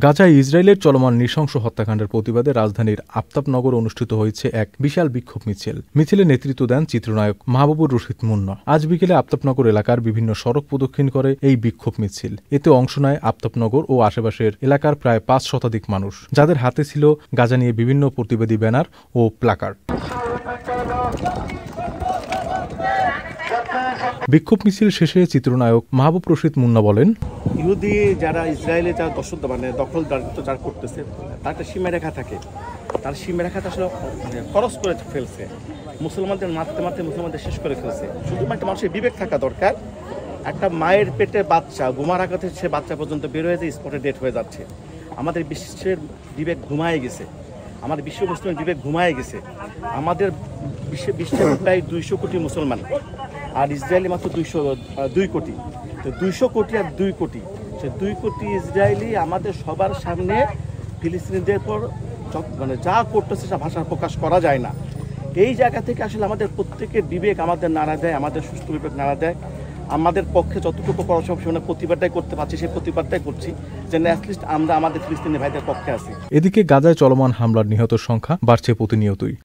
গাজায় ইসরায়েলের চলমান নৃশংস হত্যাকাণ্ডের প্রতিবাদে রাজধানীর আফতাবনগর অনুষ্ঠিত হয়েছে এক বিশাল বিক্ষোভ মিছিল। মিছিলে নেতৃত্ব দেন চিত্রনায়ক মাহবুবুর রশিদ মুন্না। আজ বিকেলে আফতাবনগর এলাকার বিভিন্ন সড়ক প্রদক্ষিণ করে এই বিক্ষোভ মিছিল। এতে অংশ নেয় আফতাবনগর ও আশেপাশের এলাকার প্রায় ৫ শতাধিক মানুষ, যাদের হাতে ছিল গাজা নিয়ে বিভিন্ন প্রতিবাদী ব্যানার ও প্লাকার্ড। বিক্ষোভ মিছিল শেষে চিত্রনায়ক মাহবুব রশিদ মুন্না বলেন, ইহুদি যারা ইসরায়েলে যারা দখলদারিত্ব যারা করতেছে তার একটা সীমারেখা থাকে, তার সীমারেখাটা আসলে খরচ করে ফেলছে, মুসলমানদের মারতে মারতে মুসলমানদের শেষ করে ফেলছে। শুধুমাত্র মানুষের বিবেক থাকা দরকার। একটা মায়ের পেটে বাচ্চা ঘুমার আঘাতে সে বাচ্চা পর্যন্ত বের হয়ে যায়, স্পটে ডেথ হয়ে যাচ্ছে। আমাদের বিশ্বের বিবেক ঘুমায় গেছে, আমাদের বিশ্ব মুসলিমের বিবেক ঘুমায় গেছে। আমাদের বিশ্বের প্রায় 200 কোটি মুসলমান, আর ইসরায়েলি মাত্র 2 কোটি। তো 200 কোটি আর 2 কোটি, সে 2 কোটি ইসরায়েলি আমাদের সবার সামনে ফিলিস্তিনিদের পর যা করতেছে সে ভাষা প্রকাশ করা যায় না। এই জায়গা থেকে আসলে আমাদের প্রত্যেকের বিবেক আমাদের নাড়া দেয়, আমাদের সুস্থ বিবেক নাড়া দেয়। আমাদের পক্ষে যতটুকু পড়াশোনা প্রতিবাদটাই করতে পারছি, সেই প্রতিবাদটাই করছি, যে অ্যাটলিস্ট আমরা আমাদের ফিলিস্তিনি ভাইদের পক্ষে আছি। এদিকে গাজায় চলমান হামলার নিহতের সংখ্যা বাড়ছে প্রতিনিয়তই।